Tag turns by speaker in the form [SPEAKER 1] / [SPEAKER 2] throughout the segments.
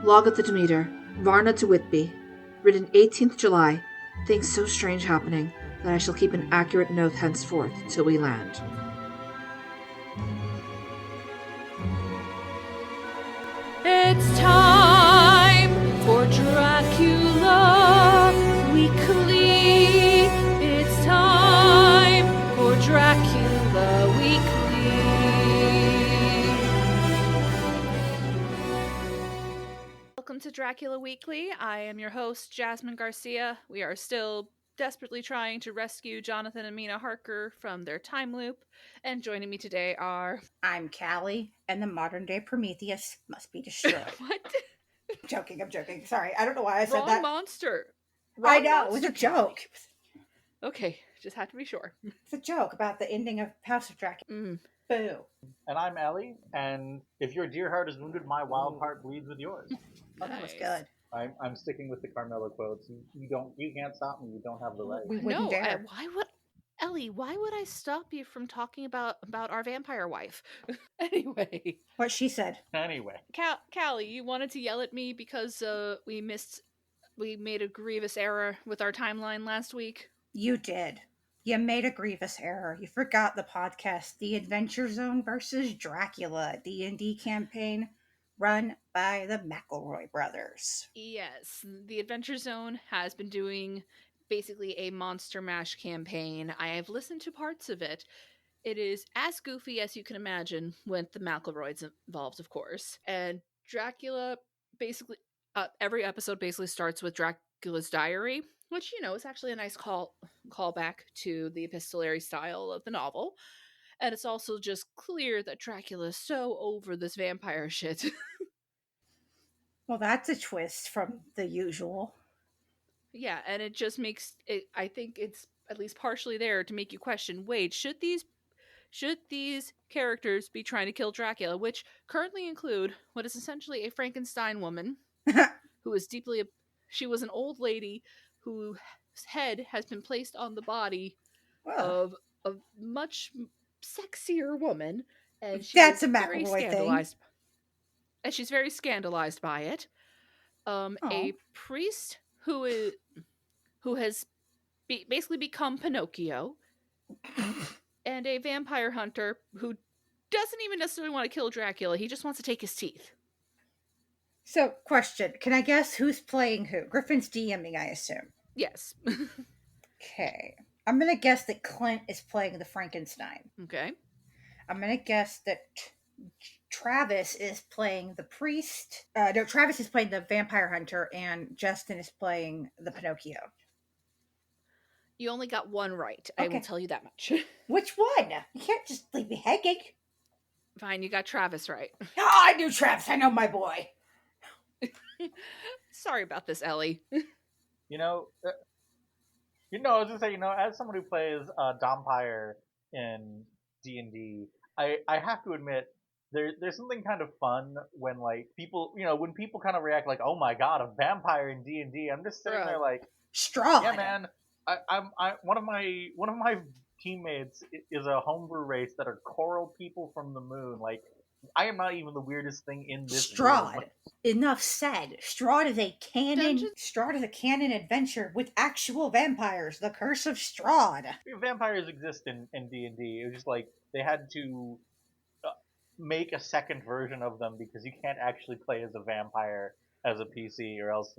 [SPEAKER 1] Log of the Demeter, Varna to Whitby. Written 18th July. Things so strange happening that I shall keep an accurate note henceforth till we land.
[SPEAKER 2] It's time for Dracula Weekly. It's time for Dracula Weekly. Welcome to Dracula Weekly. I am your host, Jasmine Garcia. We are still desperately trying to rescue Jonathan and Mina Harker from their time loop. And joining me today are...
[SPEAKER 3] I'm Callie, and the modern-day Prometheus must be destroyed.
[SPEAKER 2] What?
[SPEAKER 3] I'm joking. Sorry, I don't know why I said
[SPEAKER 2] Wrong
[SPEAKER 3] that.
[SPEAKER 2] monster.
[SPEAKER 3] I know, it was a joke.
[SPEAKER 2] Okay, just had to be sure.
[SPEAKER 3] It's a joke about the ending of House of Dracula. Boo.
[SPEAKER 4] And I'm Ellie, and if your dear heart is wounded, my wild heart bleeds with yours.
[SPEAKER 3] Oh, that was good.
[SPEAKER 4] I'm sticking with the Carmela quotes. You can't stop me. You don't have the right.
[SPEAKER 3] We wouldn't dare.
[SPEAKER 2] Ellie, why would I stop you from talking about our vampire wife? Anyway.
[SPEAKER 3] What she said.
[SPEAKER 4] Anyway.
[SPEAKER 2] Callie, you wanted to yell at me because we made a grievous error with our timeline last week?
[SPEAKER 3] You did. You made a grievous error. You forgot the podcast, The Adventure Zone versus Dracula D&D campaign run by the McElroy brothers.
[SPEAKER 2] Yes, the Adventure Zone has been doing basically a Monster Mash campaign. I have listened to parts of it. It is as goofy as you can imagine, with the McElroys involved, of course. And Dracula, basically, every episode basically starts with Dracula's diary, which, is actually a nice callback to the epistolary style of the novel. And it's also just clear that Dracula is so over this vampire shit.
[SPEAKER 3] Well, that's a twist from the usual.
[SPEAKER 2] Yeah, and it just makes it, I think it's at least partially there to make you question, wait, should these characters be trying to kill Dracula, which currently include what is essentially a Frankenstein woman who is she was an old lady whose head has been placed on the body of a much sexier woman, and
[SPEAKER 3] that's a McElroy thing.
[SPEAKER 2] And she's very scandalized by it. A priest who has basically become Pinocchio, and a vampire hunter who doesn't even necessarily want to kill Dracula. He just wants to take his teeth.
[SPEAKER 3] So, question. Can I guess who's playing who? Griffin's DMing, I assume.
[SPEAKER 2] Yes.
[SPEAKER 3] Okay. I'm going to guess that Clint is playing the Frankenstein.
[SPEAKER 2] Okay.
[SPEAKER 3] I'm going to guess that Travis is playing the priest. No, Travis is playing the vampire hunter, and Justin is playing the Pinocchio.
[SPEAKER 2] You only got one right.
[SPEAKER 3] Okay.
[SPEAKER 2] I will tell you that much.
[SPEAKER 3] Which one? You can't just leave me hanging.
[SPEAKER 2] Fine, you got Travis right.
[SPEAKER 3] Oh, I knew Travis. I know my boy.
[SPEAKER 2] Sorry about this, Ellie.
[SPEAKER 4] I was gonna say, as someone who plays Dompire in D&D, I have to admit there's something kind of fun when people kind of react like, oh my god, a vampire in D&D. I'm just sitting there like,
[SPEAKER 3] Strong.
[SPEAKER 4] Yeah, man. One of my teammates is a homebrew race that are coral people from the moon. Like, I am not even the weirdest thing in this.
[SPEAKER 3] Strahd. Enough said. Strahd is a canon adventure with actual vampires. The Curse of Strahd.
[SPEAKER 4] Vampires exist in D&D. It was just like they had to make a second version of them because you can't actually play as a vampire as a PC, or else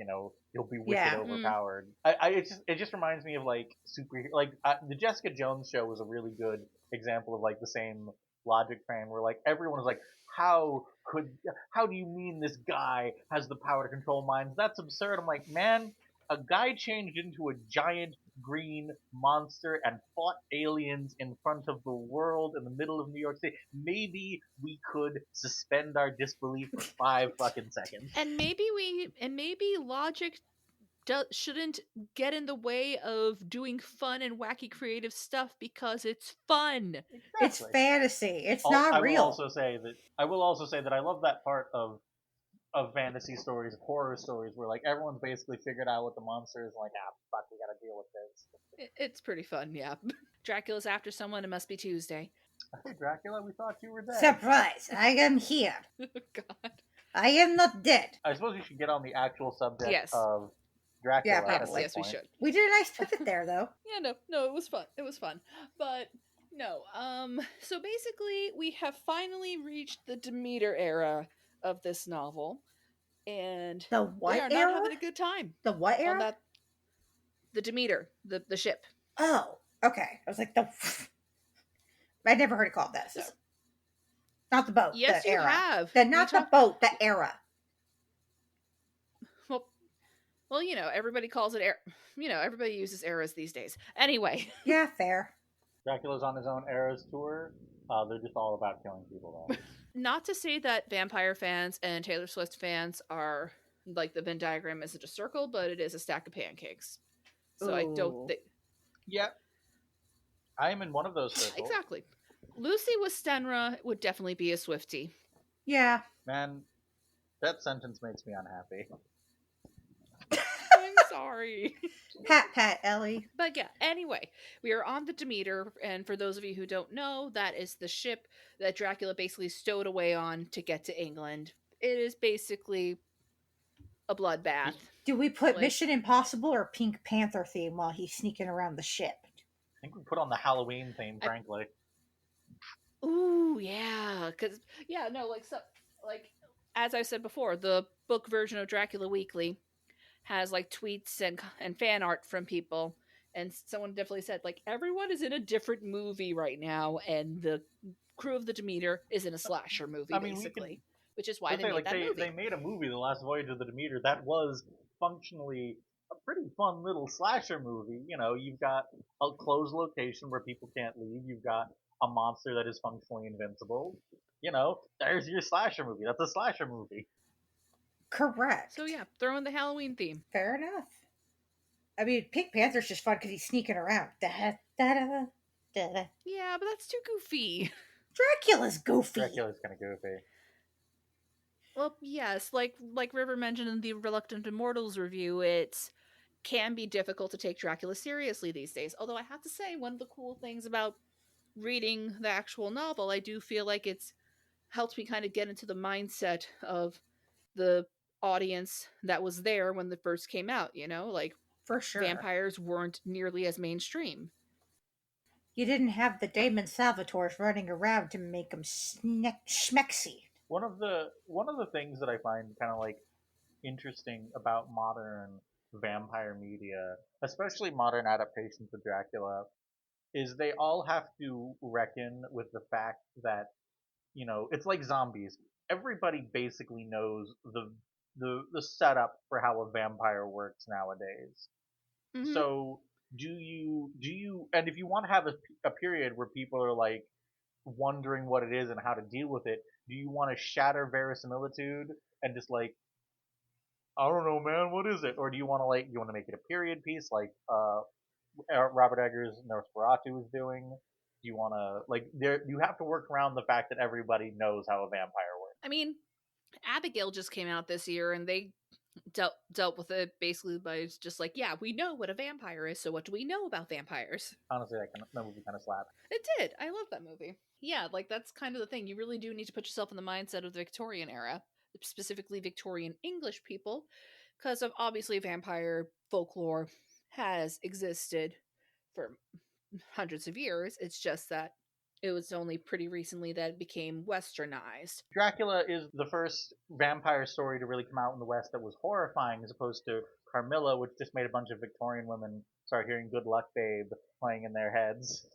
[SPEAKER 4] you'll be wicked overpowered. It just reminds me of the Jessica Jones show was a really good example of the same logic frame where everyone was like, how do you mean this guy has the power to control minds? That's absurd. I'm like, man, a guy changed into a giant green monster and fought aliens in front of the world in the middle of New York City. Maybe we could suspend our disbelief for 5 fucking seconds.
[SPEAKER 2] And maybe logic shouldn't get in the way of doing fun and wacky creative stuff because it's fun.
[SPEAKER 4] Exactly.
[SPEAKER 3] It's fantasy. It's not real.
[SPEAKER 4] I will also say that I love that part of fantasy stories, horror stories, where everyone's basically figured out what the monster is, fuck, we gotta deal with this.
[SPEAKER 2] It's pretty fun, yeah. Dracula's after someone, it must be Tuesday.
[SPEAKER 4] Hey, Dracula, we thought you were dead.
[SPEAKER 3] Surprise! I am here.
[SPEAKER 2] God.
[SPEAKER 3] I am not dead.
[SPEAKER 4] I suppose we should get on the actual subject
[SPEAKER 2] Yes.
[SPEAKER 4] of Dracula.
[SPEAKER 3] Yeah,
[SPEAKER 4] at
[SPEAKER 3] probably.
[SPEAKER 4] this
[SPEAKER 2] Yes, we
[SPEAKER 4] point.
[SPEAKER 2] should.
[SPEAKER 3] We did a nice pivot there, though.
[SPEAKER 2] Yeah, no, it was fun. It was fun. But no, so basically we have finally reached the Demeter era of this novel, and
[SPEAKER 3] The
[SPEAKER 2] they
[SPEAKER 3] what
[SPEAKER 2] are
[SPEAKER 3] era?
[SPEAKER 2] not having a good time
[SPEAKER 3] The what
[SPEAKER 2] on
[SPEAKER 3] era?
[SPEAKER 2] that. The Demeter, the ship.
[SPEAKER 3] Oh, okay. I was like, I never heard it called that. So. Not the boat.
[SPEAKER 2] Yes,
[SPEAKER 3] the
[SPEAKER 2] you
[SPEAKER 3] era.
[SPEAKER 2] have.
[SPEAKER 3] Not the boat. The era.
[SPEAKER 2] Well, everybody calls it air. Everybody uses eras these days. Anyway.
[SPEAKER 3] Yeah, fair.
[SPEAKER 4] Dracula's on his own Eras tour. They're just all about killing people, though.
[SPEAKER 2] Not to say that vampire fans and Taylor Swift fans are like the Venn diagram isn't a circle, but it is a stack of pancakes. So I don't think.
[SPEAKER 4] Yeah. I am in one of those circles.
[SPEAKER 2] Exactly. Lucy Westenra would definitely be a Swiftie.
[SPEAKER 3] Yeah.
[SPEAKER 4] Man, that sentence makes me unhappy.
[SPEAKER 2] I'm sorry.
[SPEAKER 3] Pat, Ellie.
[SPEAKER 2] But yeah, anyway, we are on the Demeter, and for those of you who don't know, that is the ship that Dracula basically stowed away on to get to England. It is basically a bloodbath.
[SPEAKER 3] Do we put Mission Impossible or Pink Panther theme while he's sneaking around the ship?
[SPEAKER 4] I think we put on the Halloween theme, frankly.
[SPEAKER 2] Ooh, yeah, because as I said before, the book version of Dracula Weekly has like tweets and fan art from people, and someone definitely said like everyone is in a different movie right now, and the crew of the Demeter is in a slasher movie, basically, which is why they made that movie.
[SPEAKER 4] They made a movie, The Last Voyage of the Demeter, that was functionally a pretty fun little slasher movie. You've got a closed location where people can't leave. You've got a monster that is functionally invincible. There's your slasher movie. That's a slasher movie.
[SPEAKER 3] Correct.
[SPEAKER 2] So yeah, throw in the Halloween theme.
[SPEAKER 3] Fair enough. I mean, Pink Panther's just fun because he's sneaking around. Da-da-da-da.
[SPEAKER 2] Yeah, but that's too goofy.
[SPEAKER 3] Dracula's goofy.
[SPEAKER 4] Dracula's kind of goofy.
[SPEAKER 2] Well, yes, like River mentioned in the Reluctant Immortals review, it can be difficult to take Dracula seriously these days. Although I have to say, one of the cool things about reading the actual novel, I do feel like it's helped me kind of get into the mindset of the audience that was there when the first came out,
[SPEAKER 3] For sure.
[SPEAKER 2] Vampires weren't nearly as mainstream.
[SPEAKER 3] You didn't have the Damon Salvatores running around to make them schmexy.
[SPEAKER 4] One of the things that I find kind of like interesting about modern vampire media, especially modern adaptations of Dracula, is they all have to reckon with the fact that it's like zombies. Everybody basically knows the setup for how a vampire works nowadays.
[SPEAKER 2] Mm-hmm.
[SPEAKER 4] So do you and if you want to have a period where people are like wondering what it is and how to deal with it, do you want to shatter verisimilitude and just like, I don't know, man, what is it? Or do you want to make it a period piece like Robert Eggers' Nosferatu is doing? Do you want to you have to work around the fact that everybody knows how a vampire works.
[SPEAKER 2] I mean, Abigail just came out this year, and they dealt with it basically by just like, yeah, we know what a vampire is, so what do we know about vampires?
[SPEAKER 4] Honestly, that movie kind of slapped.
[SPEAKER 2] It did. I love that movie. Yeah, that's kind of the thing. You really do need to put yourself in the mindset of the Victorian era, specifically Victorian English people, because of obviously vampire folklore has existed for hundreds of years. It's just that it was only pretty recently that it became westernized.
[SPEAKER 4] Dracula is the first vampire story to really come out in the West that was horrifying, as opposed to Carmilla, which just made a bunch of Victorian women start hearing Good Luck Babe playing in their heads.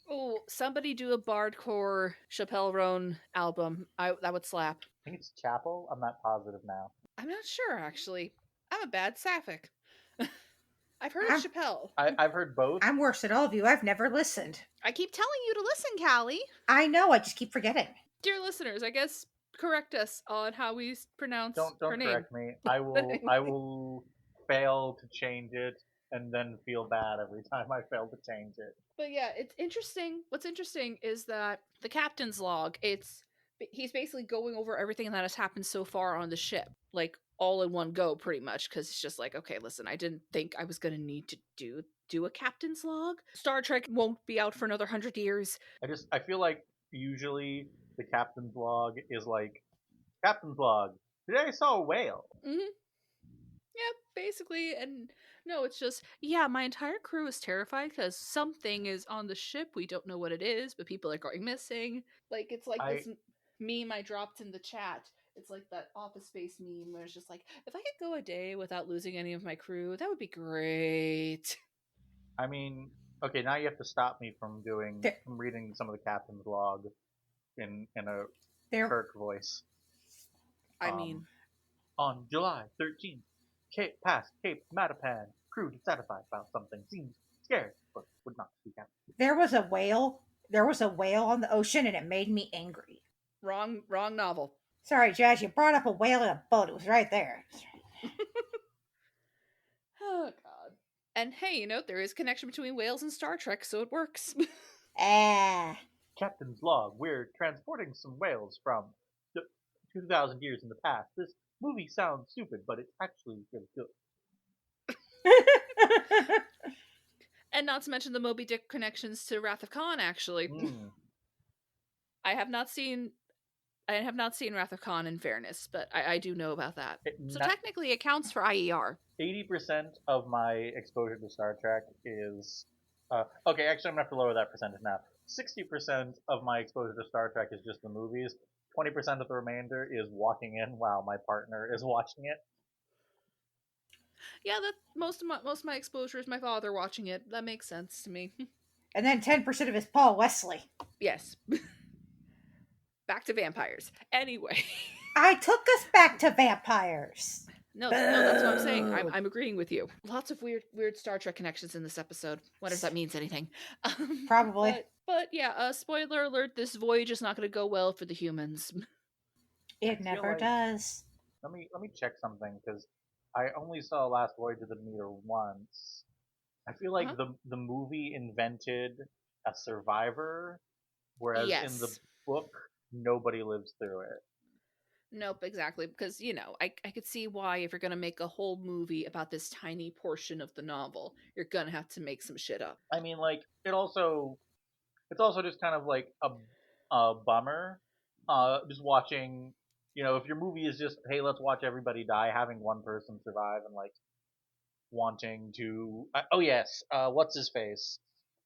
[SPEAKER 2] Oh, somebody do a bardcore Chappel Roan album. That would slap.
[SPEAKER 4] I think it's Chappel. I'm not positive now.
[SPEAKER 2] I'm not sure, actually. I'm a bad sapphic. I've heard of Chappelle.
[SPEAKER 4] I've heard both.
[SPEAKER 3] I'm worse than all of you. I've never listened.
[SPEAKER 2] I keep telling you to listen, Callie.
[SPEAKER 3] I know. I just keep forgetting.
[SPEAKER 2] Dear listeners, I guess correct us on how we pronounce her name.
[SPEAKER 4] Don't correct me. I will fail to change it and then feel bad every time I fail to change it.
[SPEAKER 2] But yeah, it's interesting. What's interesting is that the captain's log, he's basically going over everything that has happened so far on the ship, like all in one go, pretty much, because it's just like, okay, listen, I didn't think I was going to need to do a captain's log. Star Trek won't be out for another 100 years.
[SPEAKER 4] I feel like usually the captain's log is like, Captain's log, today I saw a whale.
[SPEAKER 2] Mm-hmm. Yeah, basically. And no, it's just, yeah, my entire crew is terrified because something is on the ship. We don't know what it is, but people are going missing. Like, it's like this meme I dropped in the chat. It's like that Office Space meme where it's just like, if I could go a day without losing any of my crew, that would be great.
[SPEAKER 4] I mean, okay, now you have to stop me from reading some of the captain's log in a Kirk voice.
[SPEAKER 2] I mean,
[SPEAKER 4] on July 13th, past Cape Matapan, crew dissatisfied about something, seemed scared, but would not speak out.
[SPEAKER 3] There was a whale. There was a whale on the ocean, and it made me angry.
[SPEAKER 2] wrong novel.
[SPEAKER 3] Sorry, Jazz, you brought up a whale in a boat. It was right there.
[SPEAKER 2] Oh, God. And hey, there is connection between whales and Star Trek, so it works.
[SPEAKER 4] Captain's log, we're transporting some whales from 2,000 years in the past. This movie sounds stupid, but it's actually really good.
[SPEAKER 2] And not to mention the Moby Dick connections to Wrath of Khan, actually. I have not seen Wrath of Khan, in fairness, but I do know about that. So technically it counts for IER.
[SPEAKER 4] 80% of my exposure to Star Trek is... okay, actually I'm going to have to lower that percentage now. 60% of my exposure to Star Trek is just the movies. 20% of the remainder is walking in while my partner is watching it.
[SPEAKER 2] Yeah, that most of my exposure is my father watching it. That makes sense to me.
[SPEAKER 3] And then 10% of it is Paul Wesley.
[SPEAKER 2] Yes. Back to vampires. Anyway.
[SPEAKER 3] I took us back to vampires.
[SPEAKER 2] No, that's what I'm saying. I'm agreeing with you. Lots of weird Star Trek connections in this episode. What if that means anything?
[SPEAKER 3] Probably.
[SPEAKER 2] But yeah, spoiler alert, this voyage is not going to go well for the humans.
[SPEAKER 3] It never does.
[SPEAKER 4] Let me check something, because I only saw Last Voyage of the Demeter once. I feel like the movie invented a survivor, whereas in the book, nobody lives through it.
[SPEAKER 2] Nope, exactly. Because, I could see why if you're going to make a whole movie about this tiny portion of the novel, you're going to have to make some shit up.
[SPEAKER 4] I mean, like, it's also just kind of like a bummer. Just watching, if your movie is just, hey, let's watch everybody die, having one person survive and, like, wanting to... what's his face?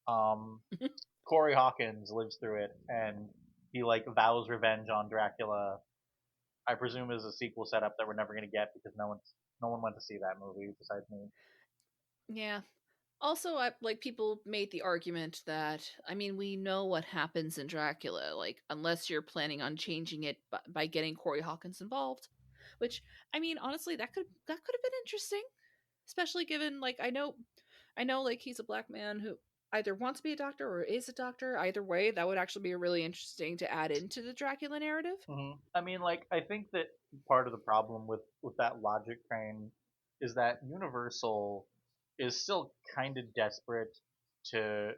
[SPEAKER 4] Corey Hawkins lives through it, and he, like, vows revenge on Dracula. I presume is a sequel setup that we're never going to get because no one went to see that movie besides me.
[SPEAKER 2] Yeah. Also, people made the argument that, we know what happens in Dracula, like, unless you're planning on changing it by getting Corey Hawkins involved. Which, honestly, that could have been interesting. Especially given, like, I know, like, he's a black man who either wants to be a doctor or is a doctor. Either way, that would actually be really interesting to add into the Dracula narrative.
[SPEAKER 4] Mm-hmm. I mean, like, I think that part of the problem with that logic train is that Universal is still kind of desperate to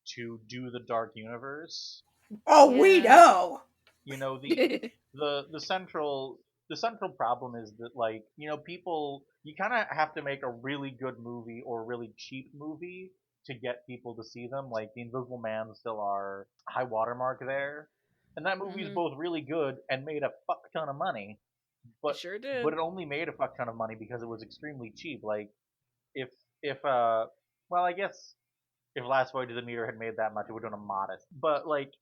[SPEAKER 4] do the Dark Universe.
[SPEAKER 3] Oh, yeah. We know.
[SPEAKER 4] The central problem is that, like, people, you kind of have to make a really good movie or a really cheap movie to get people to see them. Like, The Invisible Man still our high watermark there. And that movie is both really good and made a fuck ton of money. But,
[SPEAKER 2] it sure did.
[SPEAKER 4] But it only made a fuck ton of money because it was extremely cheap. Like, if I guess if Last Voyage of the Meteor had made that much, it would have been a modest. But, like,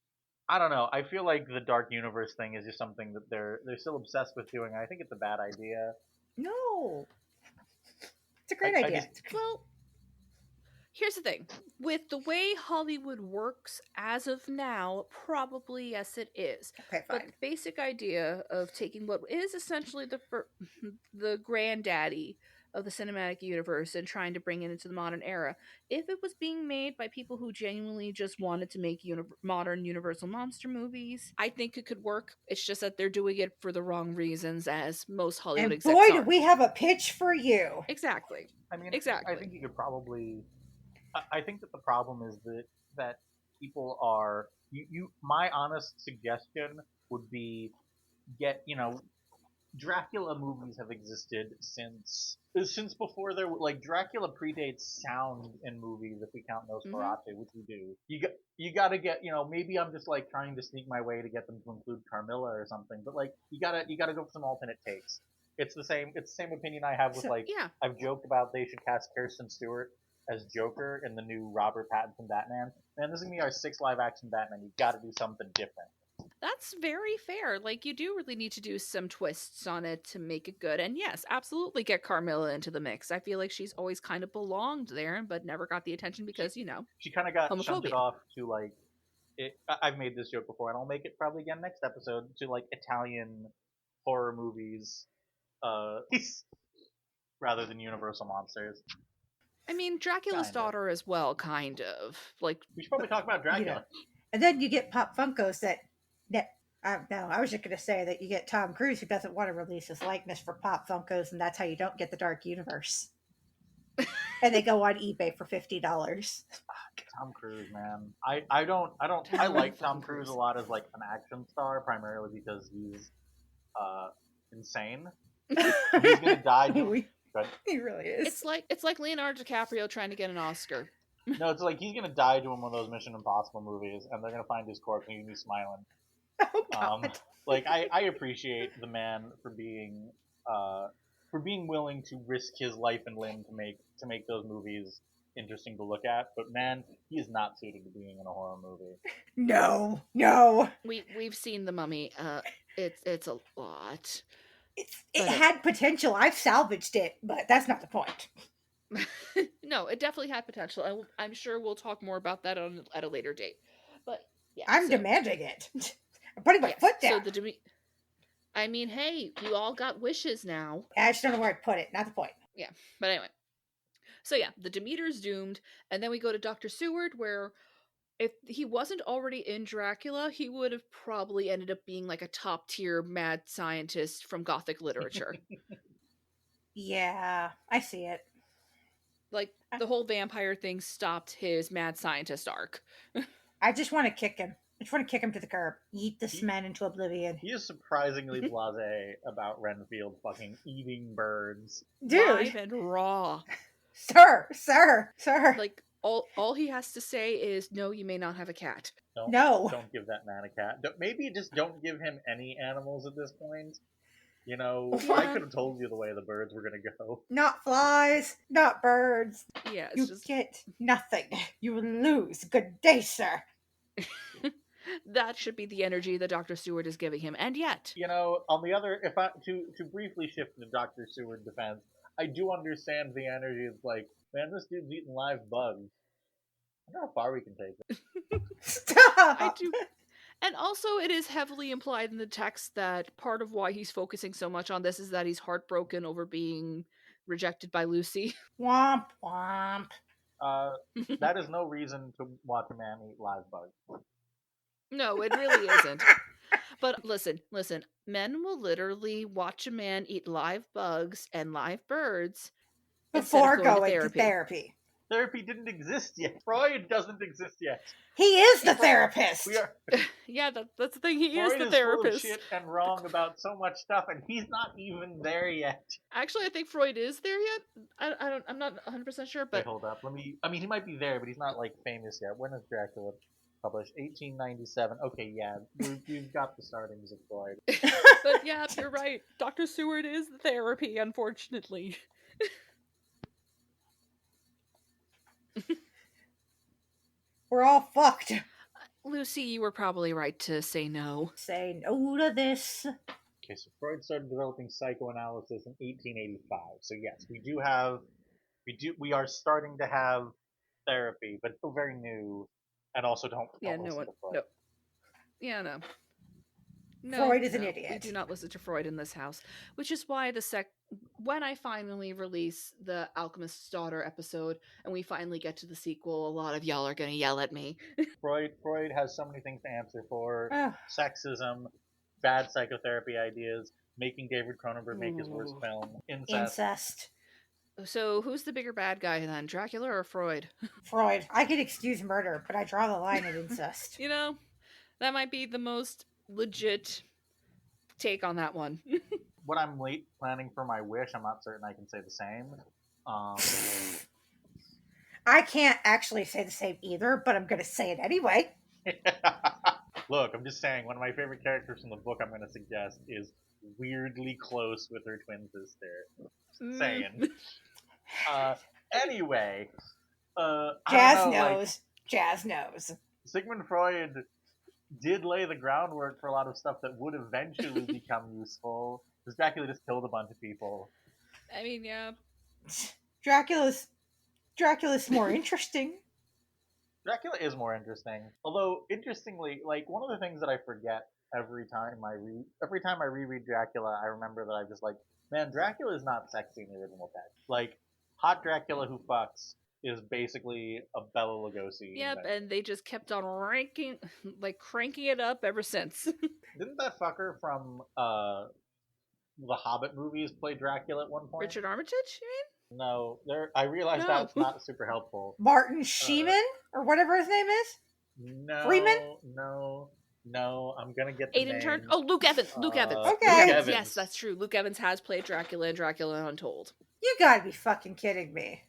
[SPEAKER 4] I don't know. I feel like the Dark Universe thing is just something that they're still obsessed with doing. I think it's a bad idea.
[SPEAKER 3] No. It's a great idea.
[SPEAKER 2] Well, here's the thing. With the way Hollywood works as of now, probably yes it is.
[SPEAKER 3] Okay, fine.
[SPEAKER 2] But the basic idea of taking what is essentially the granddaddy of the cinematic universe and trying to bring it into the modern era, if it was being made by people who genuinely just wanted to make modern Universal monster movies, I think it could work. It's just that they're doing it for the wrong reasons, as most Hollywood execs
[SPEAKER 3] are. And boy,
[SPEAKER 2] do
[SPEAKER 3] we have a pitch for you.
[SPEAKER 2] Exactly.
[SPEAKER 4] I mean,
[SPEAKER 2] exactly.
[SPEAKER 4] I think you could probably... I think that the problem is that people are... My honest suggestion would be Dracula movies have existed since before there were, like, Dracula predates sound in movies if we count Nosferatu, which we do. You got to get, maybe I'm just like trying to sneak my way to get them to include Carmilla or something, but like you got to go for some alternate takes. It's the same opinion I have with
[SPEAKER 2] Yeah.
[SPEAKER 4] I've joked about they should cast Kirsten Stewart as Joker in the new Robert Pattinson Batman. Man, this is gonna be our 6th live action Batman. You got to do something different.
[SPEAKER 2] That's very fair. Like, you do really need to do some twists on it to make it good. And yes, absolutely get Carmilla into the mix. I feel like she's always kind of belonged there, but never got the attention because,
[SPEAKER 4] She kind of got shunted
[SPEAKER 2] homophobia.
[SPEAKER 4] off to, like, I've made this joke before, and I'll make it probably again next episode, to, like, Italian horror movies, rather than Universal monsters.
[SPEAKER 2] I mean, Dracula's
[SPEAKER 4] Kinda.
[SPEAKER 2] daughter as well, kind of. Like,
[SPEAKER 4] We should probably talk about Dracula.
[SPEAKER 3] And then you get Pop Funkos that no, I was just going to say that you get Tom Cruise who doesn't want to release his likeness for Pop Funkos, and that's how you don't get the Dark Universe. And they go on eBay for $50.
[SPEAKER 4] Tom Cruise, man. I like Tom Cruise a lot as, like, an action star, primarily because he's insane. He's gonna die.
[SPEAKER 3] He really is.
[SPEAKER 2] it's like Leonardo DiCaprio trying to get an Oscar.
[SPEAKER 4] No, it's like he's gonna die doing one of those Mission Impossible movies, and they're gonna find his corpse and he's gonna be smiling.
[SPEAKER 3] Oh, God.
[SPEAKER 4] Like, I appreciate the man for being willing to risk his life and limb to make those movies interesting to look at. But man, he is not suited to being in a horror movie.
[SPEAKER 3] No.
[SPEAKER 2] We've seen The Mummy. It's a lot.
[SPEAKER 3] It had potential. I've salvaged it, but that's not the point.
[SPEAKER 2] No, it definitely had potential. I'm sure we'll talk more about that at a later date. But yeah,
[SPEAKER 3] I'm demanding it. I'm putting my foot down.
[SPEAKER 2] So I mean, hey, you all got wishes now.
[SPEAKER 3] I just don't know where I'd put it. Not the point.
[SPEAKER 2] Yeah, but anyway. So yeah, the Demeter's doomed, and then we go to Dr. Seward, where if he wasn't already in Dracula, he would have probably ended up being like a top-tier mad scientist from Gothic literature.
[SPEAKER 3] Yeah, I see it.
[SPEAKER 2] Like, the whole vampire thing stopped his mad scientist arc.
[SPEAKER 3] I just want to kick him. I just want to kick him to the curb. Eat this man into oblivion.
[SPEAKER 4] He is surprisingly blasé about Renfield fucking eating birds.
[SPEAKER 3] Dude.
[SPEAKER 2] Live and raw.
[SPEAKER 3] Sir.
[SPEAKER 2] Like, all he has to say is, no, you may not have a cat.
[SPEAKER 3] No.
[SPEAKER 4] Don't give that man a cat. Maybe just don't give him any animals at this point. I could have told you the way the birds were going to go.
[SPEAKER 3] Not flies, not birds.
[SPEAKER 2] Yeah,
[SPEAKER 3] you get nothing. You lose. Good day, sir.
[SPEAKER 2] That should be the energy that Dr. Seward is giving him, and yet...
[SPEAKER 4] on the other, to briefly shift to Dr. Seward's defense, I do understand the energy. It's like, man, this dude's eating live bugs. I don't know how far we can take it.
[SPEAKER 3] Stop!
[SPEAKER 2] I do... And also, it is heavily implied in the text that part of why he's focusing so much on this is that he's heartbroken over being rejected by Lucy.
[SPEAKER 3] Womp womp.
[SPEAKER 4] That is no reason to watch a man eat live bugs.
[SPEAKER 2] No, it really isn't. But listen, men will literally watch a man eat live bugs and live birds
[SPEAKER 3] before going to therapy.
[SPEAKER 4] Therapy didn't exist yet. Freud doesn't exist yet.
[SPEAKER 3] He is the therapist.
[SPEAKER 2] Yeah, that's the thing. He
[SPEAKER 4] Freud
[SPEAKER 2] is the therapist.
[SPEAKER 4] Full of shit and wrong about so much stuff, and he's not even there yet.
[SPEAKER 2] Actually, I think Freud is there yet. I'm not 100% sure, but
[SPEAKER 4] wait, hold up. He might be there, but he's not like famous yet. When is Dracula published? 1897. Okay, yeah, we've got the startings of Freud.
[SPEAKER 2] But yeah, you're right. Dr. Seward is the therapy, unfortunately.
[SPEAKER 3] We're all fucked.
[SPEAKER 2] Lucy, you were probably right to say no.
[SPEAKER 3] Say no to this.
[SPEAKER 4] Okay, so Freud started developing psychoanalysis in 1885. So yes, we are starting to have therapy, but it's still very new, and also don't listen to Freud.
[SPEAKER 2] No. Yeah, no.
[SPEAKER 3] Freud is an idiot.
[SPEAKER 2] We do not listen to Freud in this house, which is why when I finally release the Alchemist's Daughter episode and we finally get to the sequel, a lot of y'all are going to yell at me.
[SPEAKER 4] Freud has so many things to answer for. Sexism, bad psychotherapy ideas, making David Cronenberg make his worst film, incest.
[SPEAKER 2] So who's the bigger bad guy then, Dracula or Freud?
[SPEAKER 3] Freud. I could excuse murder, but I draw the line at incest.
[SPEAKER 2] That might be the most legit take on that one.
[SPEAKER 4] What I'm late planning for my wish, I'm not certain I can say the same.
[SPEAKER 3] I can't actually say the same either, but I'm going to say it anyway.
[SPEAKER 4] Look, I'm just saying, one of my favorite characters from the book I'm going to suggest is weirdly close with her twin sister. Saying. Anyway,
[SPEAKER 3] Jazz
[SPEAKER 4] I don't know,
[SPEAKER 3] knows. Jazz knows.
[SPEAKER 4] Sigmund Freud did lay the groundwork for a lot of stuff that would eventually become useful. Because Dracula just killed a bunch of people.
[SPEAKER 2] I mean, yeah.
[SPEAKER 3] Dracula's more interesting.
[SPEAKER 4] Dracula is more interesting. Although, interestingly, like, one of the things that I forget every time I reread Dracula, I remember that I'm just like, man, Dracula is not sexy in the original text. Like, hot Dracula who fucks is basically a Bela Lugosi.
[SPEAKER 2] Yep, and they just kept on cranking it up ever since.
[SPEAKER 4] Didn't that fucker from the Hobbit movies play Dracula at one point?
[SPEAKER 2] Richard Armitage, you mean?
[SPEAKER 4] No, I realized
[SPEAKER 2] No.
[SPEAKER 4] that's not super helpful.
[SPEAKER 3] Martin Sheeman, or whatever his name is?
[SPEAKER 4] No.
[SPEAKER 3] Freeman?
[SPEAKER 4] No, I'm gonna get the
[SPEAKER 2] Aiden
[SPEAKER 4] name.
[SPEAKER 2] Turner? Oh, Luke Evans. Luke Evans.
[SPEAKER 3] Okay.
[SPEAKER 2] Luke
[SPEAKER 4] Evans.
[SPEAKER 2] Evans. Yes, that's true. Luke Evans has played Dracula in Dracula Untold.
[SPEAKER 3] You gotta be fucking kidding me.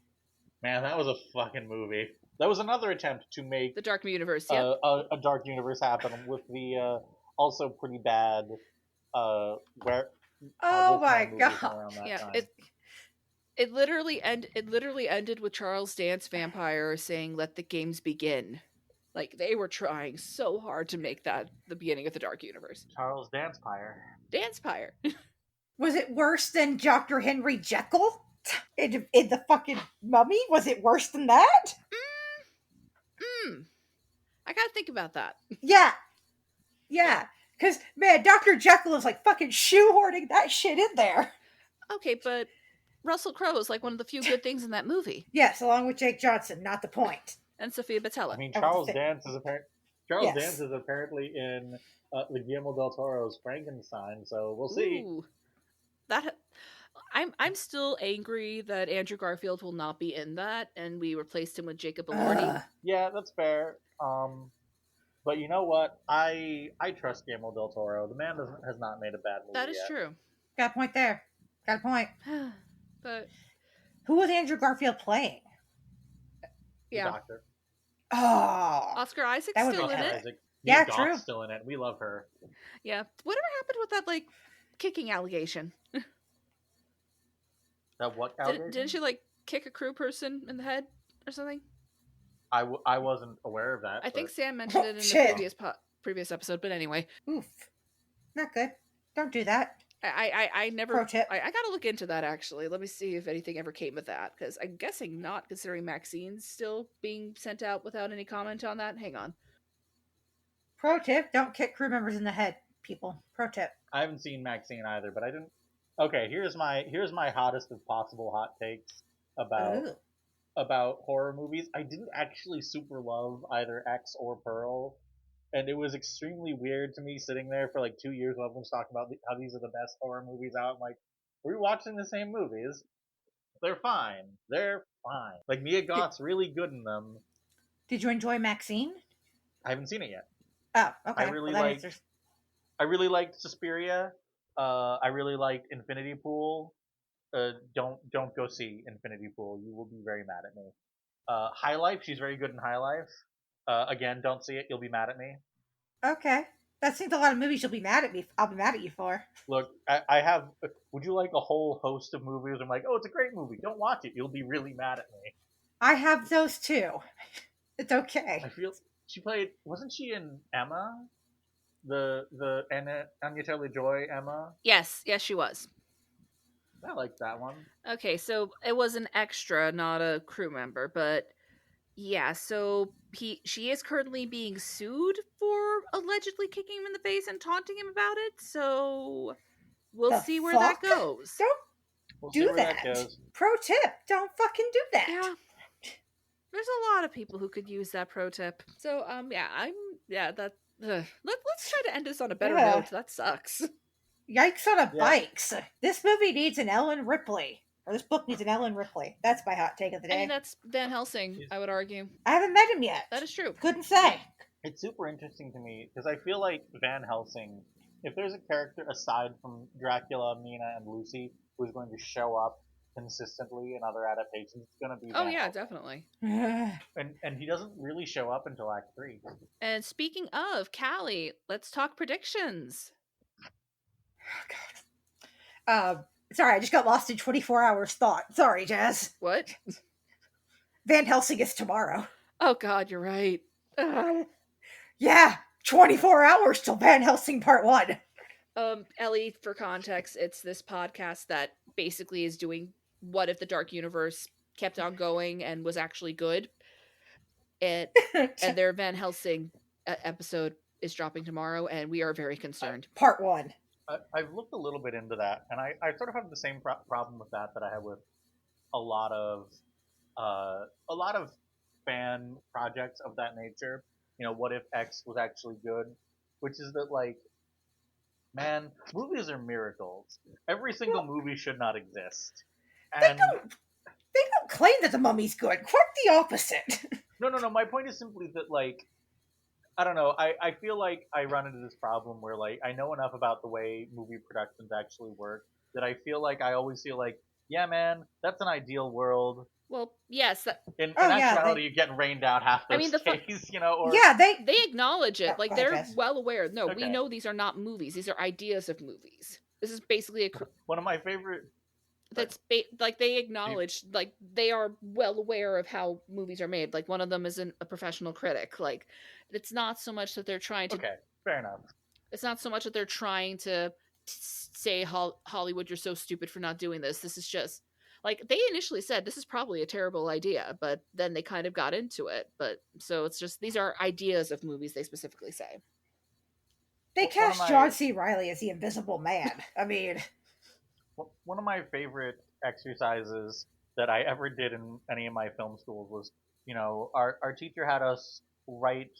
[SPEAKER 4] Man, that was a fucking movie. That was another attempt to make
[SPEAKER 2] The Dark Universe, yeah.
[SPEAKER 4] a dark universe happen with the also pretty bad
[SPEAKER 3] Oh my god.
[SPEAKER 2] Yeah, it literally ended with Charles Dance Vampire saying, "Let the games begin." Like, they were trying so hard to make that the beginning of the Dark Universe.
[SPEAKER 4] Charles Dancepire.
[SPEAKER 2] Dancepire.
[SPEAKER 3] Was it worse than Dr. Henry Jekyll in the fucking Mummy? Was it worse than that?
[SPEAKER 2] I gotta think about that.
[SPEAKER 3] Yeah. Because, man, Dr. Jekyll is like fucking shoehorning that shit in there.
[SPEAKER 2] Okay, but Russell Crowe is like one of the few good things in that movie.
[SPEAKER 3] Yes, along with Jake Johnson, not the point.
[SPEAKER 2] And Sophia Boutella.
[SPEAKER 4] I mean, Charles Dance is apparently in Guillermo del Toro's Frankenstein, so we'll see.
[SPEAKER 2] Ooh, I'm still angry that Andrew Garfield will not be in that, and we replaced him with Jacob Elordi.
[SPEAKER 4] Yeah, that's fair. But you know what? I trust Guillermo del Toro. The man has not made a bad movie.
[SPEAKER 2] That is
[SPEAKER 4] yet.
[SPEAKER 2] true.
[SPEAKER 3] Got a point there. Got a point.
[SPEAKER 2] But
[SPEAKER 3] who was Andrew Garfield playing?
[SPEAKER 2] Yeah,
[SPEAKER 4] The Doctor.
[SPEAKER 3] Oh,
[SPEAKER 2] Oscar Isaac's
[SPEAKER 3] that would
[SPEAKER 2] still
[SPEAKER 3] be
[SPEAKER 2] in it.
[SPEAKER 4] Isaac.
[SPEAKER 3] Yeah,
[SPEAKER 4] Goth's
[SPEAKER 3] true.
[SPEAKER 4] Still in it. We love her.
[SPEAKER 2] Yeah, whatever happened with that like kicking allegation?
[SPEAKER 4] That what allegation?
[SPEAKER 2] Didn't she like kick a crew person in the head or something?
[SPEAKER 4] I wasn't aware of that.
[SPEAKER 2] I think
[SPEAKER 4] but-
[SPEAKER 2] Sam mentioned it in
[SPEAKER 3] Shit.
[SPEAKER 2] the previous episode, but anyway.
[SPEAKER 3] oof. Not good. Don't do that.
[SPEAKER 2] I never.
[SPEAKER 3] Pro tip.
[SPEAKER 2] I gotta look into that actually. Let me see if anything ever came of that, because I'm guessing not, considering Maxine's still being sent out without any comment on that. Hang on.
[SPEAKER 3] Pro tip: don't kick crew members in the head, people. Pro tip.
[SPEAKER 4] I haven't seen Maxine either, but I didn't. Okay, here's my hottest of possible hot takes about horror movies. I didn't actually super love either X or Pearl, and it was extremely weird to me sitting there for like 2 years while everyone's talking about how these are the best horror movies out. I'm like, are we watching the same movies? They're fine. Like, Mia Goth's really good in them.
[SPEAKER 3] Did you enjoy Maxine?
[SPEAKER 4] I haven't seen it yet.
[SPEAKER 3] Oh, okay.
[SPEAKER 4] I really
[SPEAKER 3] Well, that
[SPEAKER 4] liked-
[SPEAKER 3] answers-
[SPEAKER 4] I really liked Suspiria. I really liked Infinity Pool. Don't go see Infinity Pool. You will be very mad at me. High Life. She's very good in High Life. Again, don't see it. You'll be mad at me.
[SPEAKER 3] Okay. That seems a lot of movies you'll be mad at me. I'll be mad at you for.
[SPEAKER 4] Look, I have. Would you like a whole host of movies? I'm like, oh, it's a great movie. Don't watch it. You'll be really mad at me.
[SPEAKER 3] I have those too. It's okay.
[SPEAKER 4] I feel she played. Wasn't she in Emma? The Anya Taylor-Joy Emma.
[SPEAKER 2] Yes, she was.
[SPEAKER 4] I like that one.
[SPEAKER 2] Okay, so it was an extra, not a crew member, but yeah, so she is currently being sued for allegedly kicking him in the face and taunting him about it, so we'll
[SPEAKER 3] The
[SPEAKER 2] see where that
[SPEAKER 3] fuck?
[SPEAKER 2] goes.
[SPEAKER 3] Don't
[SPEAKER 4] We'll see
[SPEAKER 3] do
[SPEAKER 4] where
[SPEAKER 3] that.
[SPEAKER 4] goes.
[SPEAKER 3] Pro tip: don't fucking do that.
[SPEAKER 2] Yeah. There's a lot of people who could use that pro tip. So, let's try to end this on a better
[SPEAKER 3] Yeah.
[SPEAKER 2] note. That sucks.
[SPEAKER 3] Yikes on a
[SPEAKER 4] Yeah.
[SPEAKER 3] bikes. This movie needs an Ellen Ripley. Or this book needs an Ellen Ripley. That's my hot take of the
[SPEAKER 2] I
[SPEAKER 3] day.
[SPEAKER 2] mean, that's Van Helsing, I would argue.
[SPEAKER 3] I haven't met him yet.
[SPEAKER 2] That is true.
[SPEAKER 3] Couldn't say.
[SPEAKER 4] It's super interesting to me because I feel like Van Helsing if there's a character aside from Dracula, Mina, and Lucy who's going to show up consistently in other adaptations, it's going to be
[SPEAKER 2] Oh
[SPEAKER 4] Van
[SPEAKER 2] yeah,
[SPEAKER 4] Helsing.
[SPEAKER 2] definitely.
[SPEAKER 4] And he doesn't really show up until Act 3.
[SPEAKER 2] And speaking of Callie, let's talk predictions.
[SPEAKER 3] Sorry, I just got lost in 24 hours thought. Sorry, Jazz.
[SPEAKER 2] What?
[SPEAKER 3] Van Helsing is tomorrow.
[SPEAKER 2] Oh God, you're right.
[SPEAKER 3] Yeah, 24 hours till Van Helsing Part 1.
[SPEAKER 2] Ellie, for context, it's this podcast that basically is doing what if the Dark Universe kept on going and was actually good. And their Van Helsing episode is dropping tomorrow, and we are very concerned.
[SPEAKER 3] Part 1.
[SPEAKER 4] I've looked a little bit into that, and I sort of have the same problem with that I have with a lot of fan projects of that nature. You know, what if X was actually good? Which is that, like, man, movies are miracles. Every single movie should not exist. And
[SPEAKER 3] They don't claim that the Mummy's good. Quite the opposite.
[SPEAKER 4] no. My point is simply that, like, I don't know. I feel like I run into this problem where, like, I know enough about the way movie productions actually work that I feel like I always feel like, yeah, man, that's an ideal world.
[SPEAKER 2] Well, yes.
[SPEAKER 4] In actuality, you're getting rained out half those days, you know? Or,
[SPEAKER 3] yeah,
[SPEAKER 2] they acknowledge it. Like, they're well aware. No,
[SPEAKER 4] Okay.
[SPEAKER 2] we know these are not movies. These are ideas of movies. This is basically
[SPEAKER 4] one of my favorite...
[SPEAKER 2] That's like they acknowledge, like they are well aware of how movies are made. Like one of them is a professional critic. Like it's not so much that they're trying to.
[SPEAKER 4] Okay, fair enough.
[SPEAKER 2] It's not so much that they're trying to say Hollywood, you're so stupid for not doing this. This is just like they initially said this is probably a terrible idea, but then they kind of got into it. But so it's just these are ideas of movies. They specifically say
[SPEAKER 3] they cast John C. Reilly as the Invisible Man. I mean.
[SPEAKER 4] One of my favorite exercises that I ever did in any of my film schools was, you know, our teacher had us write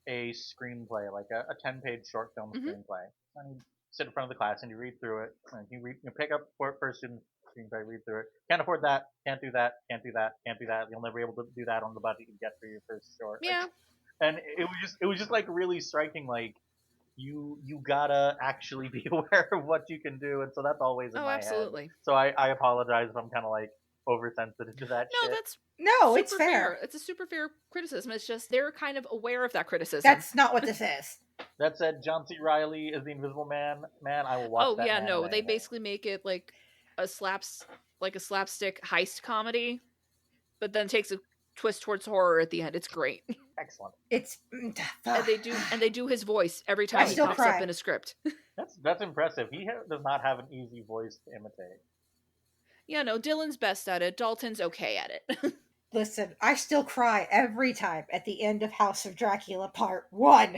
[SPEAKER 4] a screenplay, like a 10-page short film screenplay. And you sit in front of the class and you read through it. And you pick up first student screenplay, read through it. Can't afford that. Can't do that. Can't do that. Can't do that. You'll never be able to do that on the budget you get for your first short.
[SPEAKER 2] Yeah.
[SPEAKER 4] Like, and it was just like really striking, like. You gotta actually be aware of what you can do, and so that's always in my
[SPEAKER 2] absolutely.
[SPEAKER 4] head. So I apologize if I'm kind of like oversensitive to that.
[SPEAKER 2] No,
[SPEAKER 4] shit.
[SPEAKER 2] that's
[SPEAKER 3] it's fair.
[SPEAKER 2] It's a super fair criticism. It's just they're kind of aware of that criticism.
[SPEAKER 3] That's not what this is.
[SPEAKER 4] That said, John C. Reilly is the Invisible Man. Man, I will watch.
[SPEAKER 2] Oh yeah, no, they basically make it like a slapstick heist comedy, but then takes a twist towards horror at the end. It's great.
[SPEAKER 4] Excellent.
[SPEAKER 3] It's
[SPEAKER 2] and they do his voice every time he pops up in a script.
[SPEAKER 4] That's impressive. He does not have an easy voice to imitate.
[SPEAKER 2] Yeah, no, Dylan's best at it. Dalton's okay at it.
[SPEAKER 3] Listen, I still cry every time at the end of House of Dracula Part 1.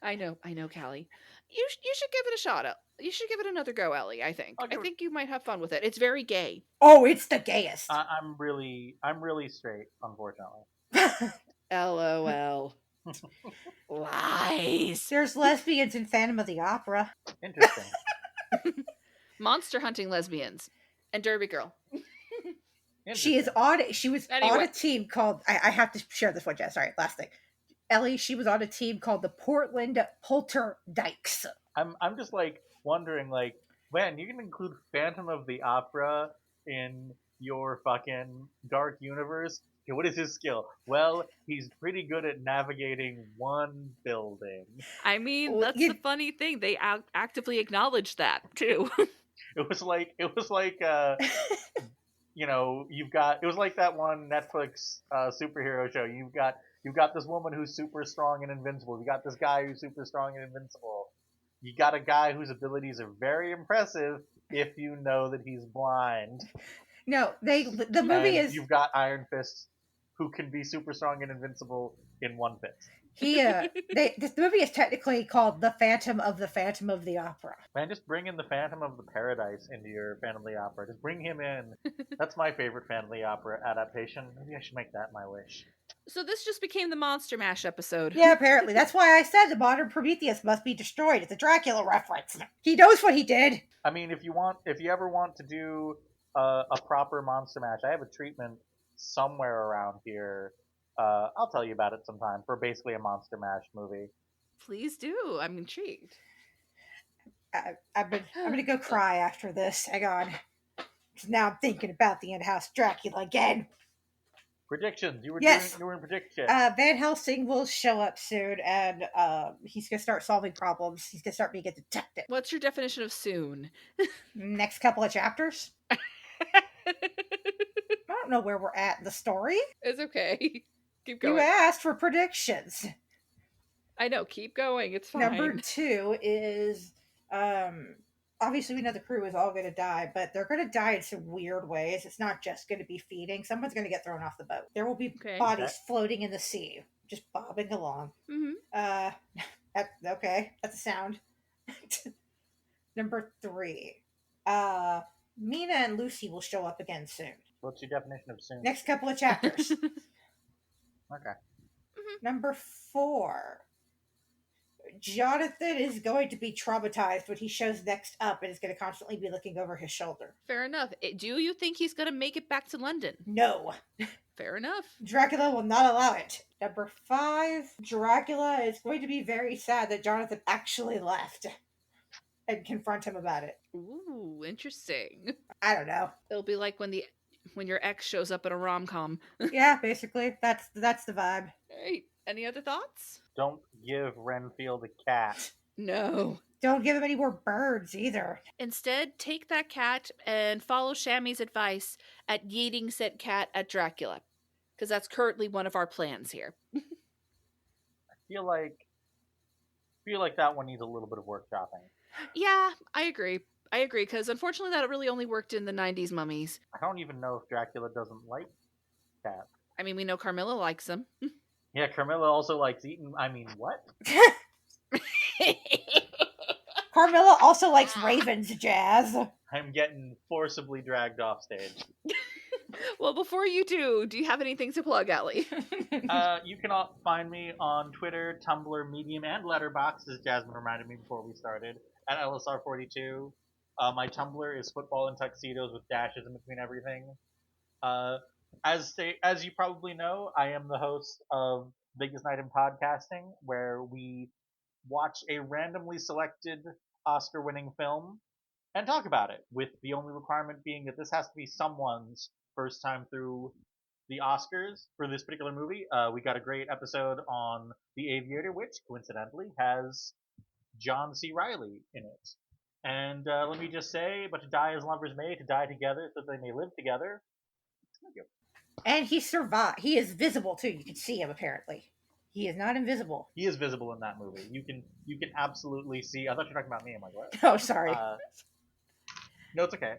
[SPEAKER 2] I know, Callie. You should give it a shot. You should give it another go, Ellie. I think you might have fun with it. It's very gay.
[SPEAKER 3] Oh, it's the gayest.
[SPEAKER 4] I'm really straight, unfortunately.
[SPEAKER 2] LOL. Lies.
[SPEAKER 3] There's lesbians in Phantom of the Opera.
[SPEAKER 4] Interesting.
[SPEAKER 2] Monster hunting lesbians and Derby Girl.
[SPEAKER 3] She was on a team called. I have to share this one, Jess. Sorry, last thing. Ellie, she was on a team called the Portland Polterdykes.
[SPEAKER 4] I'm just like wondering, like, man, you can include Phantom of the Opera in your fucking dark universe. Okay, what is his skill? Well, he's pretty good at navigating one building.
[SPEAKER 2] I mean, that's the funny thing. They actively acknowledge that too.
[SPEAKER 4] It was like you know, it was like that one Netflix superhero show. You've got this woman who's super strong and invincible. You got this guy who's super strong and invincible. You got a guy whose abilities are very impressive if you know that he's blind.
[SPEAKER 3] No, the movie is.
[SPEAKER 4] You've got Iron Fist, who can be super strong and invincible in one fist.
[SPEAKER 3] This movie is technically called The Phantom of the Opera.
[SPEAKER 4] Man, just bring in the Phantom of the Paradise into your Phantom of the Opera. Just bring him in. That's my favorite Phantom of the Opera adaptation. Maybe I should make that my wish.
[SPEAKER 2] So this just became the Monster Mash episode.
[SPEAKER 3] Yeah, apparently. That's why I said the modern Prometheus must be destroyed. It's a Dracula reference. He knows what he did.
[SPEAKER 4] I mean, if you ever want to do a proper Monster Mash, I have a treatment somewhere around here. I'll tell you about it sometime for basically a Monster Mash movie.
[SPEAKER 2] Please do. I'm intrigued.
[SPEAKER 3] I'm gonna go cry after this. Hang on. 'Cause now I'm thinking about the in-house Dracula again.
[SPEAKER 4] Predictions. You were
[SPEAKER 3] Yes.
[SPEAKER 4] in prediction.
[SPEAKER 3] Van Helsing will show up soon, and he's gonna start solving problems. He's gonna start being a detective.
[SPEAKER 2] What's your definition of soon?
[SPEAKER 3] Next couple of chapters. I don't know where we're at in the story.
[SPEAKER 2] It's okay. Keep going.
[SPEAKER 3] You asked for predictions.
[SPEAKER 2] I know. Keep going. It's fine.
[SPEAKER 3] Number 2 is obviously we know the crew is all going to die, but they're going to die in some weird ways. It's not just going to be feeding. Someone's going to get thrown off the boat. There will be bodies floating in the sea, just bobbing along.
[SPEAKER 2] Mm-hmm.
[SPEAKER 3] Okay, that's a sound. Number 3, Mina and Lucy will show up again soon.
[SPEAKER 4] What's your definition of soon?
[SPEAKER 3] Next couple of chapters.
[SPEAKER 4] Okay.
[SPEAKER 3] Number 4. Jonathan is going to be traumatized when he shows next up and is going to constantly be looking over his shoulder.
[SPEAKER 2] Fair enough. Do you think he's going to make it back to London?
[SPEAKER 3] No.
[SPEAKER 2] Fair enough.
[SPEAKER 3] Dracula will not allow it. Number 5. Dracula is going to be very sad that Jonathan actually left and confront him about it.
[SPEAKER 2] Ooh, interesting.
[SPEAKER 3] I don't know.
[SPEAKER 2] It'll be like when your ex shows up in a rom-com.
[SPEAKER 3] Yeah, basically. That's the vibe.
[SPEAKER 2] Hey, any other thoughts?
[SPEAKER 4] Don't give Renfield a cat.
[SPEAKER 2] No.
[SPEAKER 3] Don't give him any more birds either.
[SPEAKER 2] Instead, take that cat and follow Shammy's advice at yeeting said cat at Dracula. Because that's currently one of our plans here.
[SPEAKER 4] I feel like that one needs a little bit of workshopping.
[SPEAKER 2] Yeah, I agree, because unfortunately that really only worked in the 90s mummies.
[SPEAKER 4] I don't even know if Dracula doesn't like cats.
[SPEAKER 2] I mean, we know Carmilla likes them.
[SPEAKER 4] Yeah, Carmilla also likes eating. I mean, what?
[SPEAKER 3] Carmilla also likes ravens, Jazz.
[SPEAKER 4] I'm getting forcibly dragged off stage.
[SPEAKER 2] Well, before you do you have anything to plug, Ellie?
[SPEAKER 4] You can all find me on Twitter, Tumblr, Medium, and Letterboxd, as Jasmine reminded me before we started, at LSR42. My Tumblr is football and tuxedos with dashes in between everything. As you probably know, I am the host of Biggest Night in Podcasting, where we watch a randomly selected Oscar-winning film and talk about it, with the only requirement being that this has to be someone's first time through the Oscars for this particular movie. We got a great episode on The Aviator, which coincidentally has John C. Reilly in it. And let me just say, but to die as lovers may, to die together so they may live together. Thank you.
[SPEAKER 3] And he survived. He is visible too. You can see him apparently. He is not invisible.
[SPEAKER 4] He is visible in that movie. You can absolutely see. I thought you were talking about me. I'm like, what?
[SPEAKER 3] Oh, sorry.
[SPEAKER 4] No, it's okay.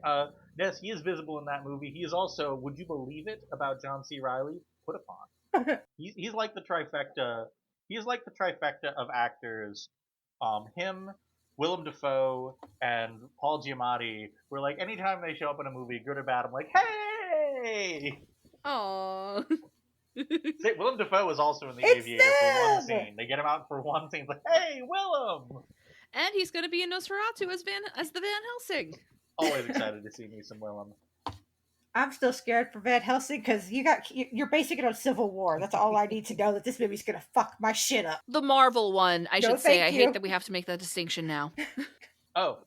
[SPEAKER 4] Yes, he is visible in that movie. He is also, would you believe it about John C. Reilly? Put upon. He's like the trifecta. He's like the trifecta of actors. Him, Willem Dafoe, and Paul Giamatti were like, anytime they show up in a movie, good or bad, I'm like, hey!
[SPEAKER 2] Aww.
[SPEAKER 4] Willem Dafoe was also in The
[SPEAKER 3] It's
[SPEAKER 4] Aviator for one
[SPEAKER 3] them!
[SPEAKER 4] scene. They get him out for one scene. It's like, hey, Willem!
[SPEAKER 2] And he's going to be in Nosferatu as the Van Helsing.
[SPEAKER 4] Always excited to see me some Willem.
[SPEAKER 3] I'm still scared for Van Helsing because you're basing it on Civil War. That's all I need to know, that this movie's gonna fuck my shit up.
[SPEAKER 2] The Marvel one, I should say. I hate that we have to make that distinction now.
[SPEAKER 4] Oh.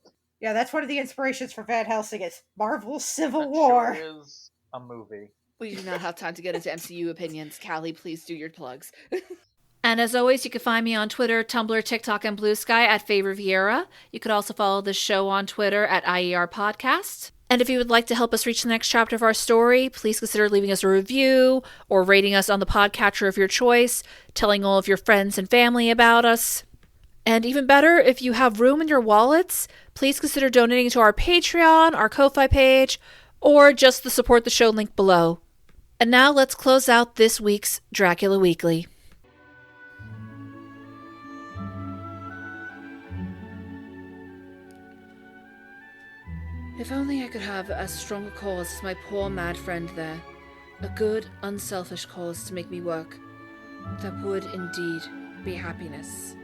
[SPEAKER 3] Yeah, that's one of the inspirations for Van Helsing is Marvel's Civil
[SPEAKER 4] That
[SPEAKER 3] War.
[SPEAKER 4] Sure is a movie.
[SPEAKER 2] We do not have time to get into MCU opinions. Callie, please do your plugs. And as always, you can find me on Twitter, Tumblr, TikTok, and Blue Sky at Favor Vieira. You could also follow the show on Twitter at IER Podcast. And if you would like to help us reach the next chapter of our story, please consider leaving us a review or rating us on the podcatcher of your choice, telling all of your friends and family about us. And even better, if you have room in your wallets, please consider donating to our Patreon, our Ko-Fi page, or just the support the show link below. And now let's close out this week's Dracula Weekly. If only I could have as strong a cause as my poor mad friend there. A good, unselfish cause to make me work. That would indeed be happiness.